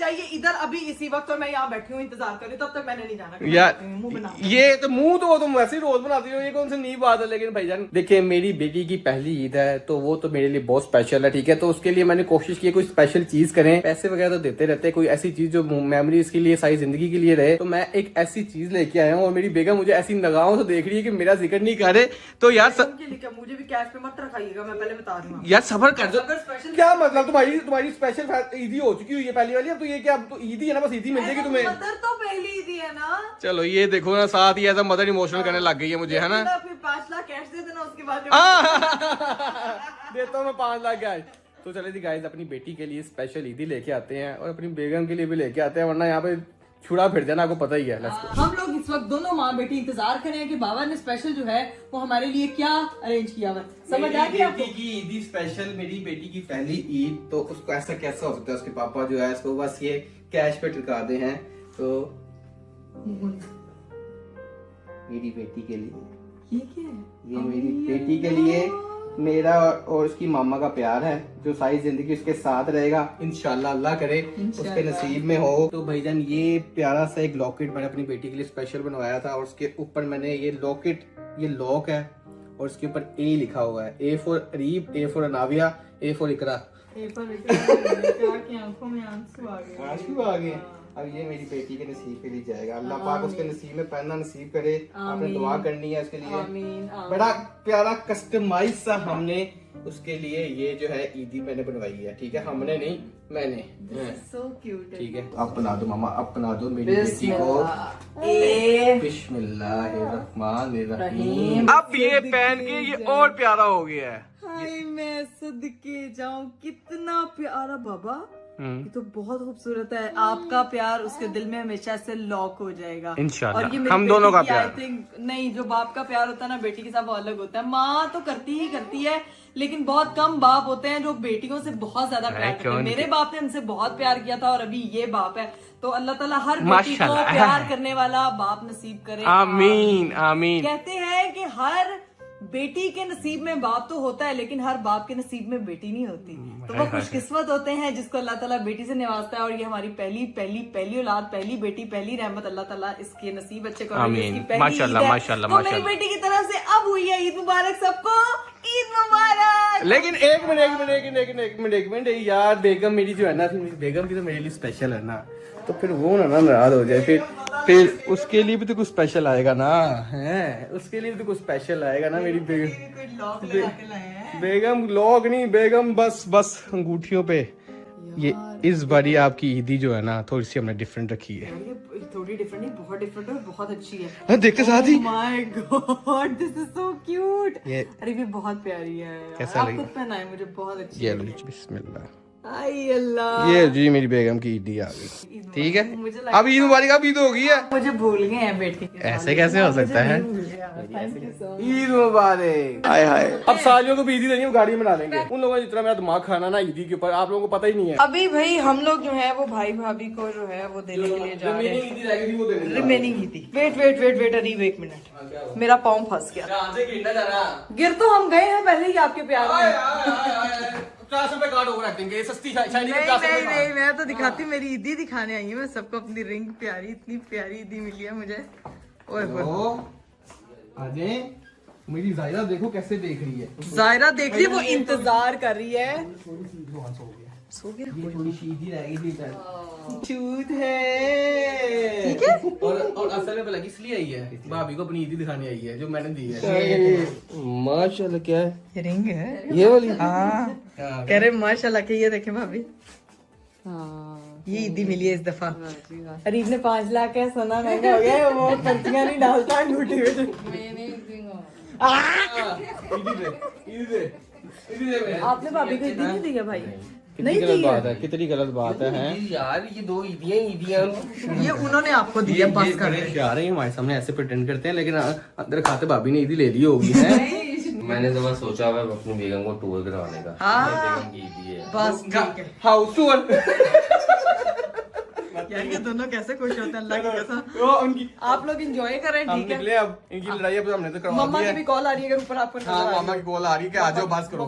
चाहिए इधर अभी इसी वक्त, और मैं यहाँ बैठी हूँ इंतजार कर रही हूँ, तब तक मैंने नहीं जाना यार ये तो मुंह तो तुम वैसे ही रोज बनाती हो, ये कौन सी नई बात है। लेकिन भाईजान देखिए मेरी बेटी की पहली ईद है तो वो तो मेरे लिए बहुत स्पेशल है, ठीक है। तो उसके लिए मैंने कोशिश की कोई स्पेशल चीज करें, पैसे वगैरह तो देते रहते हैं, कोई ऐसी चीज जो मेमोरीज के लिए सारी जिंदगी के लिए रहे। तो मैं एक ऐसी चीज लेके आया हूँ और मेरी बेगम मुझे ऐसी नगाहों से देख रही है कि मेरा जिक्र नहीं करे। तो यार मुझे भी कैश पे मत रखाइएगा, मैं पहले बता दूँ यार सबर कर दो। क्या मतलब तुम्हारी स्पेशल ईदी हो चुकी हुई है पहली वाली, अब तो ये क्या, अब तो ईदी है ना, बस ईदी मिल जाएगी तुम्हें। मदर तो पहली ईदी है ना। चलो ये देखो ना, साथ ही ऐसा मदर इमोशनल करने लग गई है मुझे, है ना। फिर 5 लाख कैश दे देना, उसके बाद देता हूँ मैं 5 लाख गाइस। तो चले जी गाइस, अपनी बेटी के लिए स्पेशल ईदी लेके आते हैं और अपनी बेगम के लिए भी लेके आते हैं, वरना यहाँ पे छुड़ा फिर जाना, आपको पता ही है। हम लोग इस वक्त दोनों माँ बेटी इंतजार कर रहे हैं कि बाबा ने स्पेशल जो है वो हमारे लिए क्या अरेंज किया हुआ। समझ आ गया आपको? की ईदी स्पेशल, मेरी बेटी की पहली ईद, तो उसको ऐसा कैसा हो सकता है, उसके पापा जो है इसको बस ये कैश पे टिका दे हैं। तो मेरी बेटी के लिए ये क्या है? ये मेरी बेटी के लिए मेरा और उसकी मामा का प्यार है, जो सारी जिंदगी उसके साथ रहेगा इंशाल्लाह, अल्लाह करे उसके नसीब में हो। तो भाईजान ये प्यारा सा एक लॉकेट मैंने अपनी बेटी के लिए स्पेशल बनवाया था, और उसके ऊपर मैंने ये लॉकेट, ये लॉक है और उसके ऊपर ए लिखा हुआ है, A for Areeb, A for Anaviya, A for Iqra. आंखों में आंसू आ गए। आंसू आ गए। अब ये मेरी बेटी के नसीब के लिए जाएगा, अल्लाह पाक उसके नसीब में पहनना नसीब करे। आपने दुआ करनी है उसके लिए। आमीन। बड़ा प्यारा कस्टमाइज सा हमने उसके लिए ये जो है ईदी मैंने बनवाई है, ठीक है। हमने नहीं, मैंने। So cute है। ठीक है, अब बना दो मामा, अब बना दो मेरी बेटी को। बिस्मिल्लाहिर्रहमानिर्रहीम। अब ये पहन के ये और प्यारा हो गया है। हाय मैं सदके जाऊं, कितना प्यारा बाबा। ये तो बहुत खूबसूरत है। आपका प्यार उसके दिल में हमेशा से लॉक हो जाएगा इंशाल्लाह। और ये हम दोनों का प्यार। आई थिंक नहीं, जो बाप का प्यार होता है ना बेटी के साथ वो अलग होता है। माँ तो करती ही करती है, लेकिन बहुत कम बाप होते हैं जो बेटियों से बहुत ज्यादा प्यार करते हैं। मेरे बाप ने हमसे बहुत प्यार किया था और अभी ये बाप है। तो अल्लाह ताला हर बेटी को प्यार करने वाला बाप नसीब करे। आमीन आमीन। कहते हैं कि हर बेटी के नसीब में बाप तो होता है, लेकिन हर बाप के नसीब में बेटी नहीं होती। तो वो खुशकिस्मत होते हैं जिसको अल्लाह ताला बेटी से नवाजता है। और ये हमारी पहली औलाद, पहली बेटी, पहली रहमत। अल्लाह ताला इसके नसीब अच्छे करो। माशाल्लाह माशाल्लाह तो मेरी बेटी की तरफ से अब हुई है ईद मुबारक सबको, ईद मुबारक। लेकिन एक मिनट यार, बेगम मेरी जो है ना, बेगम की तो मेरे लिए स्पेशल है ना, तो फिर वो ना नाराज हो जाए, फिर उसके लिए भी तो कुछ स्पेशल आएगा ना, है उसके लिए भी तो कुछ स्पेशल आएगा ना। मेरी बेगम लॉक नहीं, बेगम बस अंगूठियों पे। ये इस बारी आपकी ईदी जो है ना थोड़ी सी हमने डिफरेंट रखी है। थोड़ी डिफरेंट नहीं, बहुत डिफरेंट है, बहुत अच्छी है। देखते साथ ही my God this is so cute. ये अरे ये बहुत प्यारी है, कैसा आप खुद पहनाए, मुझे बहुत अच्छी ये है। लो बिस्मिल्लाह। आई अल्लाह, ये जी मेरी बेगम की ईदी आ गई, ठीक है। अब ईद मुबारक, अब ईद हो गई है। मुझे भूल गए हैं बेटी के, ऐसे कैसे हो सकता है। ईद मुबारक। हाय हाय। अब सालियों को भी ईदी देनी है, गाड़ी में डालेंगे। उन लोगों ने जितना मेरा दिमाग खाना ना ईदी के ऊपर, आप लोगों को पता ही नहीं है। अभी भाई हम लोग जो है वो भाई भाभी को जो है वो देने के लिए जा रहे हैं। रिमेनिंग ईदी। वेट अरीब, 1 मिनट, मेरा पाँव फंस गया। गिर तो हम गए हैं पहले ही आपके प्यार में। 50 रुपए कार्ड ओवर एक्टिंग के सस्ती शायरी के 50 रुपए। नहीं, मैं तो दिखाती, मेरी ईदी दिखाने आई हूँ मैं सबको अपनी रिंग प्यारी, इतनी प्यारी ईदी मिली है मुझे। ओए अरे मेरी जायरा देखो कैसे देख रही है। जायरा देख रही है, वो इंतजार कर रही है। सो गया, थोड़ी ईदी रह गई थी। चूत है, ठीक है। और असल में लगी इसलिए आई है, भाभी को अपनी ईदी दिखाने आई है जो मैंने दी है। माशाल्लाह, क्या है रिंग है ये वाली। हाँ कह रहे माशाल्लाह के, ये देखे भाभी, ये ईदी मिली है इस दफा। अरीब ने 5 लाख है, सोना महंगा हो गया, वो पर्चियां नहीं डालता अंगूठी में। आपने भाभी को ईदी नहीं दी है भाई? नहीं दी है। कितनी गलत बात है यार, ये 2 ईदियां ये उन्होंने आपको दिया, बस कर रहे यार। ये हमारे सामने ऐसे प्रिटेंड करते हैं, लेकिन अंदर खाते भाभी ने ईदी ले ली होगी है। मैंने तो बस सोचा हुआ अपनी बेगम को टूर करवाने का। बेगम की ईदी है बस, ठीक है। House tour. यार ये दोनों कैसे खुश होते हैं, अल्लाह की कसम। उनकी आप लोग एंजॉय करें, ठीक है। निकले अब, इनकी लड़ाई अब हमने तो करवा दी है। मम्मा की भी कॉल आ रही है, अगर ऊपर आपको हाँ, मामा की कॉल आ रही है कि आ जाओ, बस करो।